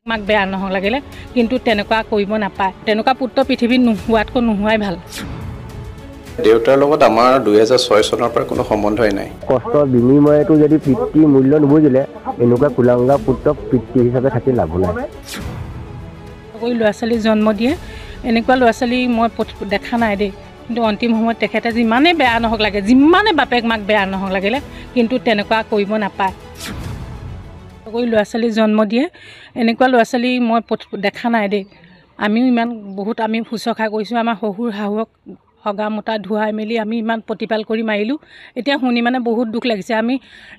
মাক বেয়া নহওক লাগিলে কিন্তু তেনেকুৱা কৰিব নাপায় তেনেকুৱা পুত্ৰ পৃথিৱীত নোহোৱাতকৈ নোহোৱাই ভাল দেউতাৰ লগত আমাৰ 2006 চনৰ পৰা কোনো সম্বন্ধই নাই কষ্টৰ বিনিময়টো যদি পিতৃ মূল্য নুবুজিলে এনেকুৱা কুলাংগা পুত্ৰক পিতৃ হিচাপে থাকি লাভ নাই ল'ৰা ছোৱালী জন্ম দিয়ে এনেকুৱা ল'ৰা ছোৱালী মই দেখা নাই দেই কিন্তু অন্তিম সময়ত তেখেতে যিমানেই বেয়া নহওক লাগে যিমানে বাপেক মাক বেয়া নহওক লাগিলে কিন্তু তেনেকুৱা কৰিব নাপায় ল'ৰা ছোৱালী জন্ম দিয়ে এনেকুৱা ল'ৰা ছোৱালী মই দেখা নাই দেই আমিও ইমান বহুত আমি শুশ্ৰূষা কৰিছোঁ আমাৰ শহুৰ শাহুক হগা মোটা ধুৱাই মেলি আমি ইমান প্ৰতিপাল কৰি মাৰিলোঁ এতিয়া শুনি মানে বহুত দুখ লাগিছে আমি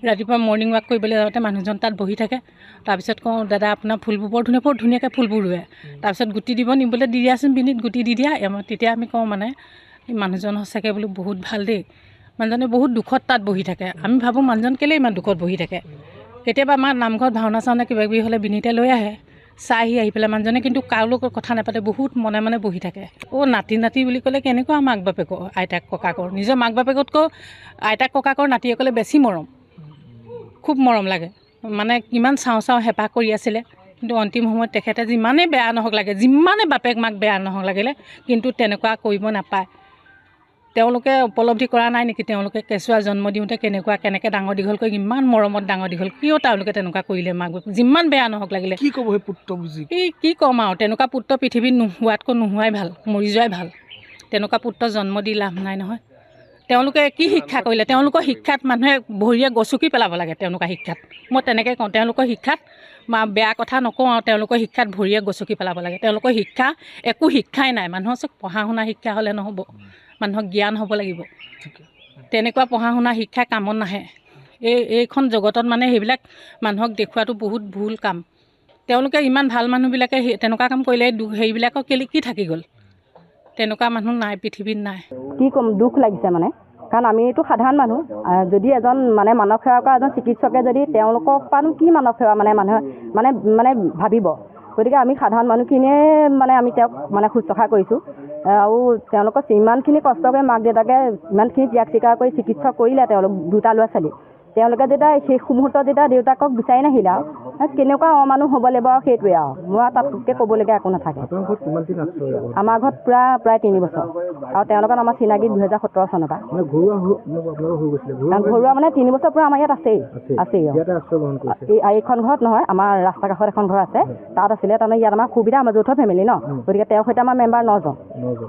ৰাতিপুৱা মৰ্ণিং ৱাক কৰিবলৈ যাওঁতে মানুহজন তাত বহি থাকে তাৰপিছত কওঁ দাদা আপোনাৰ ফুলবোৰ বৰ ধুনীয়াকৈ ফুলবোৰ ৰুৱে তাৰপিছত গুটি দিব নিবলৈ দি দিয়াচোন বিনিত গুটি দি দিয়া তেতিয়া আমি কওঁ মানে মানুহজন সঁচাকৈ বোলো বহুত ভাল দেই মানুহজনে বহুত দুখত তাত বহি থাকে আমি ভাবোঁ মানুহজন কেলৈ ইমান দুখত বহি থাকে কেতিয়াবা আমাৰ নামঘৰত ভাওনা চাওনা কিবা কিবি হ'লে বিনিতে লৈ আহে চাহি আহি পেলাই মানুহজনে কিন্তু কাৰো লগত কথা নাপাতে বহুত মনে বহি থাকে নাতি বুলি ক'লে কেনেকুৱা মাক বাপেকৰ আইতাক ককাকৰ নিজৰ মাক বাপেকতকৈ আইতাক ককাকৰ নাতিসকলে বেছি মৰম খুব মৰম লাগে মানে কিমান চাওঁ হেঁপাহ কৰি আছিলে কিন্তু অন্তিম সময়ত তেখেতে যিমানেই বেয়া নহওক লাগে যিমানে বাপেক মাক বেয়া নহওক লাগিলে কিন্তু তেনেকুৱা কৰিব নাপায় তেওঁলোকে উপলব্ধি কৰা নাই নেকি তেওঁলোকে কেঁচুৱা জন্ম দিওঁতে কেনেকৈ ডাঙৰ দীঘল কৰি ইমান মৰমত ডাঙৰ দীঘল কিয় তেওঁলোকে তেনেকুৱা কৰিলে মাক বাপেক যিমান বেয়া নহওক লাগিলে কি ক'ব সেই পুত্ৰ বুজি কি ক'ম আৰু তেনেকুৱা পুত্ৰ পৃথিৱীত নোহোৱাতকৈ নোহোৱাই ভাল মৰি যোৱাই ভাল তেনেকুৱা পুত্ৰ জন্ম দি লাভ নাই নহয় তেওঁলোকে কি শিক্ষা কৰিলে তেওঁলোকৰ শিক্ষাত মানুহে ভৰিয়ে গচকি পেলাব লাগে তেওঁলোকৰ শিক্ষাত মই তেনেকৈ কওঁ তেওঁলোকৰ শিক্ষাত বেয়া কথা নকওঁ আৰু তেওঁলোকৰ শিক্ষাত ভৰিয়ে গচকি পেলাব লাগে তেওঁলোকৰ শিক্ষা একো শিক্ষাই নাই মানুহৰ চব পঢ়া শুনা শিক্ষা হ'লে নহ'ব মানুহক জ্ঞান হ'ব লাগিব তেনেকুৱা পঢ়া শুনা শিক্ষা কামত নাহে এইখন জগতত মানে সেইবিলাক মানুহক দেখুৱাটো বহুত ভুল কাম তেওঁলোকে ইমান ভাল মানুহবিলাকে তেনেকুৱা কাম কৰিলে সেইবিলাকক কেলে কি থাকি গ'ল তেনেকুৱা মানুহ নাই পৃথিৱীত নাই কি ক'ম দুখ লাগিছে মানে কাৰণ আমিতো সাধাৰণ মানুহ যদি এজন মানে মানৱ সেৱা কৰা এজন চিকিৎসকে যদি তেওঁলোকক পানো কি মানৱ সেৱা মানে মানুহে মানে ভাবিব গতিকে আমি সাধাৰণ মানুহখিনিয়ে মানে আমি তেওঁক মানে শুশ্ৰূষা কৰিছোঁ আৰু তেওঁলোকক ইমানখিনি কষ্ট কৰি মাক দেউতাকে ইমানখিনি ত্যাগ স্বীকাৰ কৰি চিকিৎসা কৰিলে তেওঁলোক দুটা ল'ৰা ছোৱালী তেওঁলোকে যেতিয়া শেষ মুহূৰ্তত যেতিয়া দেউতাকক বিচাৰি নাহিলে আৰু কেনেকুৱা অমানুহ হ'ব লাগিব আৰু সেইটোৱে আৰু মই তাতকৈ ক'বলগীয়া একো নাথাকে আমাৰ ঘৰত প্ৰায় 3 বছৰ আৰু তেওঁলোকৰ আমাৰ চিনাকি 2017 চনৰ পৰা ঘৰুৱা মানে 3 বছৰ পৰা আমাৰ ইয়াত আছেই এইখন ঘৰত নহয় আমাৰ ৰাস্তা কাষত এখন ঘৰ আছে তাত আছিলে তাৰমানে ইয়াত আমাৰ সুবিধা আমাৰ যৌথ ফেমিলি ন গতিকে তেওঁৰ সৈতে আমাৰ মেম্বাৰ 9জন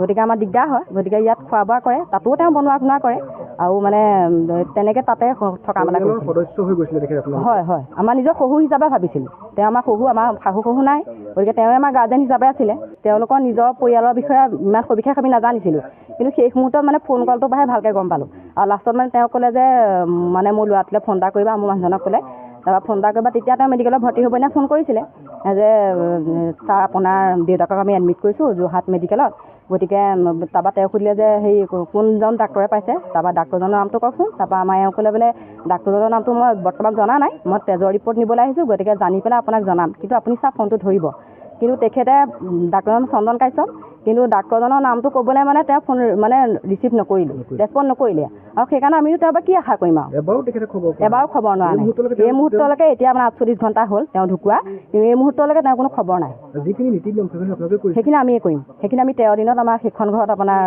গতিকে আমাৰ দিগদাৰ হয় গতিকে ইয়াত খোৱা বোৱা কৰে তাতো তেওঁ বনোৱা খোৱা কৰে আৰু মানে তেনেকৈ তাতে থকা হয় আমাৰ নিজৰ শহু হিচাপে ভাবিছিলোঁ তেওঁ আমাৰ শহু আমাৰ শাহু শহু নাই গতিকে তেওঁ আমাৰ গাৰ্জেন হিচাপে আছিলে তেওঁলোকৰ নিজৰ পৰিয়ালৰ বিষয়ে ইমান সবিশেষ আমি নাজানিছিলোঁ কিন্তু শেষ মুহূৰ্তত মানে ফোন কলটোৰ পৰাহে ভালকৈ গম পালোঁ আৰু লাষ্টত মানে তেওঁ ক'লে যে মানে মোৰ ল'ৰাটোলৈ ফোন এটা কৰিবা মোৰ মানুহজনক ক'লে তাৰপৰা ফোন এটা কৰিবা তেতিয়া তেওঁ মেডিকেলত ভৰ্তি হ'ব নে ফোন কৰিছিলে যে ছাৰ আপোনাৰ দেউতাকক আমি এডমিট কৰিছোঁ যোৰহাট মেডিকেলত গতিকে তাৰপৰা তেওঁ সুধিলে যে সেই কোনজন ডাক্তৰে পাইছে তাৰপৰা ডাক্তৰজনৰ নামটো কওকচোন তাৰপৰা আমাৰ এওঁ ক'লে বোলে ডাক্তৰজনৰ নামটো মই বৰ্তমান জনা নাই মই তেজৰ ৰিপৰ্ট নিবলৈ আহিছোঁ গতিকে জানি পেলাই আপোনাক জনাম কিন্তু আপুনি ছাৰ ফোনটো ধৰিব কিন্তু তেখেতে ডাক্তৰজন চন্দন কাশ্যপ কিন্তু ডাক্তৰজনৰ নামটো ক'বলৈ মানে তেওঁ ফোন মানে ৰিচিভ নকৰিলে ৰেচপণ্ড নকৰিলে আৰু সেইকাৰণে আমিও তাৰ পৰা কি আশা কৰিম আৰু এবাৰো খবৰ নোৱাৰা নাই এই মুহূৰ্তলৈকে এতিয়া মানে 48 ঘণ্টা হ'ল তেওঁ ঢুকুৱা কিন্তু এই মুহূৰ্তলৈকে তেওঁৰ কোনো খবৰ নাই সেইখিনি আমিয়ে কৰিম সেইখিনি আমি 13 দিনত আমাৰ সেইখন ঘৰত আপোনাৰ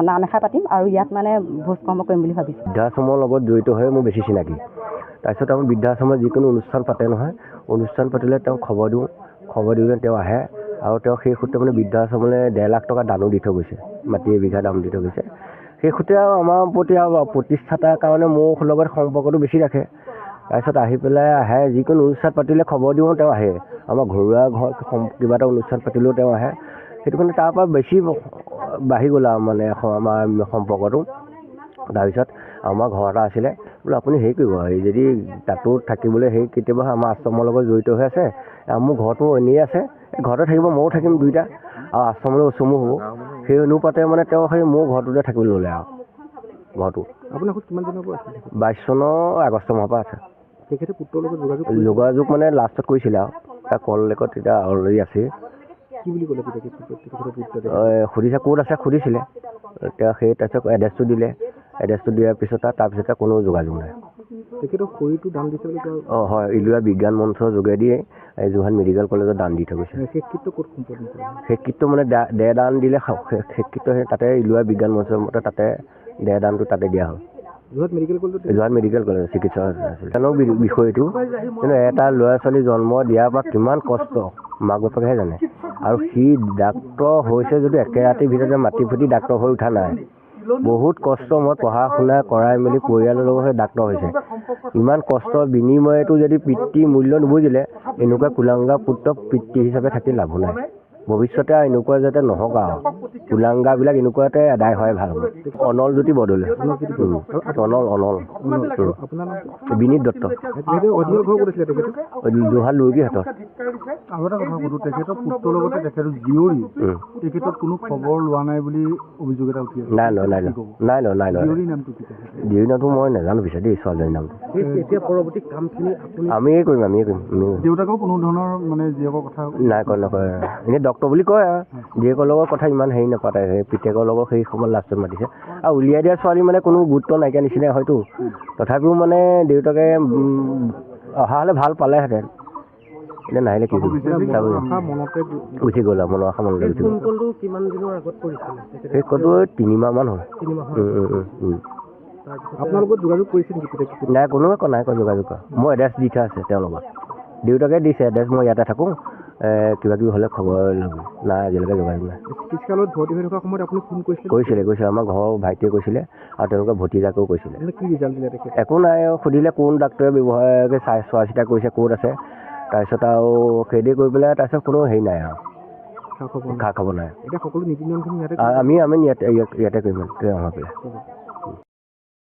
নাম এষাৰ পাতিম আৰু ইয়াত মানে ভোজ কৰ্ম কৰিম বুলি ভাবিছোঁ বৃদ্ধাশ্ৰমৰ লগত জড়িত হৈ মোৰ বেছি চিনাকি তাৰপিছত আমাৰ বৃদ্ধাশ্ৰমত যিকোনো অনুষ্ঠান পাতে নহয় অনুষ্ঠান পাতিলে তেওঁ খবৰ দিলে তেওঁ আহে আৰু তেওঁ সেই সূত্ৰে মানে বৃদ্ধাশ্ৰমলৈ 1.5 লাখ টকা দানো দি থৈ গৈছে মাটি এবিঘা দাম দি থৈ গৈছে সেই সূত্ৰে আৰু আমাৰ প্ৰতি আৰু প্ৰতিষ্ঠাতাৰ কাৰণে মোৰ লগত সম্পৰ্কটো বেছি ৰাখে তাৰপিছত আহি পেলাই আহে যিকোনো অনুষ্ঠান পাতিলে খবৰ দিওঁ তেওঁ আহে আমাৰ ঘৰুৱা কিবা এটা অনুষ্ঠান পাতিলেও তেওঁ আহে সেইটো কাৰণে তাৰ পৰা বেছি বাঢ়ি গ'ল আৰু মানে আমাৰ সম্পৰ্কটো তাৰপিছত আমাৰ ঘৰ এটা আছিলে বোলো আপুনি হেৰি কৰিব এই যদি তাতো থাকিবলৈ সেই কেতিয়াবা আমাৰ আশ্ৰমৰ লগত জড়িত হৈ আছে মোৰ ঘৰটো এনেই আছে ঘৰতে থাকিব ময়ো থাকিম দুইটা আৰু আশ্ৰমলৈ ওচমো হ'ব সেই অনুপাতে মানে তেওঁ সেই মোৰ ঘৰটোতে থাকিবলৈ ল'লে আৰু ঘৰটো আপোনাৰ কিমান দিনৰ পৰা আছে 22 চনৰ আগষ্ট মাহৰ পৰা আছে তেখেতে পুত্ৰৰ লগত যোগাযোগ মানে লাষ্টত কৰিছিলে আৰু তাৰ কল লেকত তেতিয়া অলৰেডি আছে কি বুলি ক'লে সুধিছে ক'ত আছে সুধিছিলে এতিয়া সেই তাৰপিছত এড্ৰেছটো দিলে এড্ৰেছটো দিয়াৰ পিছত তাৰপিছতে কোনো যোগাযোগ নাই তেখেতৰ শৰীৰটো দান দিছে বুলি কয়। অঁ হয়, ইলোৱা বিজ্ঞান মঞ্চৰ যোগেদি যোৰহাট মেডিকেল কলেজত দান দি থৈ গৈছে। শেষকৃত্য ক'ত সম্পন্ন কৰে? শেষকৃত্য মানে দেহ দান দিলে শেষকৃত্য সেই তাতে ইলোৱা বিজ্ঞান মঞ্চৰ মতে তাতে দেহ দানটো তাতে দিয়া হ'ল। যোৰহাট মেডিকেল কলেজত যোৰহাট মেডিকেল কলেজ চিকিৎসা আছিল বিষয়টো, কিন্তু এটা ল'ৰা ছোৱালী জন্ম দিয়াৰ পৰা কিমান কষ্ট মাক বাপেকেহে জানে। আৰু সি ডাক্তৰ হৈছে যদি একে ৰাতিৰ ভিতৰতে মাটি ফুটি ডাক্তৰ হৈ উঠা নাই, বহুত কষ্ট। মই পঢ়া শুনা কৰাই মেলি পৰিয়ালৰ লগত ডাক্তৰ হৈছে। ইমান কষ্টৰ বিনিময়তো যদি পিতৃ মূল্য নুবুজিলে, এনেকুৱা কুলাংগা পুত্ৰ পিতৃ হিচাপে থাকি লাভো নাই। ভৱিষ্যতে আৰু এনেকুৱা যাতে নহওক আৰু কুলাংগাবিলাক এনেকুৱাতে আদায় হয় ভাল হ'ব। অনল জ্যোতি বদলে, অনল বিনীত দত্ত, যোৰহাট লুৰকীহাটত। আৰু এটা কথা সুধো, তেখেতৰ পুত্ৰৰ লগতে তেখেতৰ জীয়ৰী তেখেতৰ কোনো খবৰ লোৱা নাই বুলি অভিযোগ এটা উঠি আছে। নাই জীয়ৰীৰ নামটো কি? জীয়ৰীৰ নামটো মই নাজানো পিছে দেই, ছোৱালীজনীৰ নামটো। এতিয়া পৰৱৰ্তী কামখিনি আমিয়ে কৰিম। দেউতাকেও কোনো ধৰণৰ মানে জীয়েকৰ কথা নাই কয়, নকয়। এনেই ডক্তৰ বুলি কয় আৰু জীয়েকৰ লগৰ কথা ইমান হেৰি নাপাতে। সেই পিতেকৰ লগত সেই সময়ত লাষ্টত মাতিছে। আৰু উলিয়াই দিয়া ছোৱালী মানে কোনো গুৰুত্ব নাইকিয়া নিচিনাই হয়তো। তথাপিও মানে দেউতাকে অহা হ'লে ভাল পালেহেঁতেন। এতিয়া নাহিলে কি কৰিব, গুচি গ'ল আৰু মনৰ আশা মনলৈ গুচি গ'ল। কিমান দিনৰ আগত কৰিছিলে? সেই কলটো 3 মাহ মান হ'ল। আপোনালোকৰ যোগাযোগ কৰিছে নেকি? নাই, কোনোৱে নাই কৰা যোগাযোগ কৰা। মই এড্ৰেছ দি থোৱা আছে তেওঁৰ লগত, দেউতাকে দিছে এড্ৰেছ, মই ইয়াতে থাকোঁ, কিবা কিবি হ'লে খবৰ ল'ব। নাই, আজিলৈকে যোগাযোগ নাই। চিকিৎসালয়ত ভৰ্তি হৈ থকা সময়ত আপুনি ফোন কৰিছিলে। আমাৰ ঘৰৰ ভাইটিয়ে কৈছিলে আৰু তেওঁলোকৰ ভতিজাকেও কৈছিলে। কি ৰিজাল্ট দিলে তেখেতে? একো নাই। সুধিলে কোন ডাক্তৰে ব্যৱহাৰকে চোৱা চিতা কৰিছে, ক'ত আছে, তাৰপিছত আৰু সেইদে কৰি পেলাই তাৰপিছত কোনো হেৰি নাই আৰু খা খবৰ নাই। এতিয়া সকলো নীতি নিয়মখিনি আমি ইয়াতে কৰিম।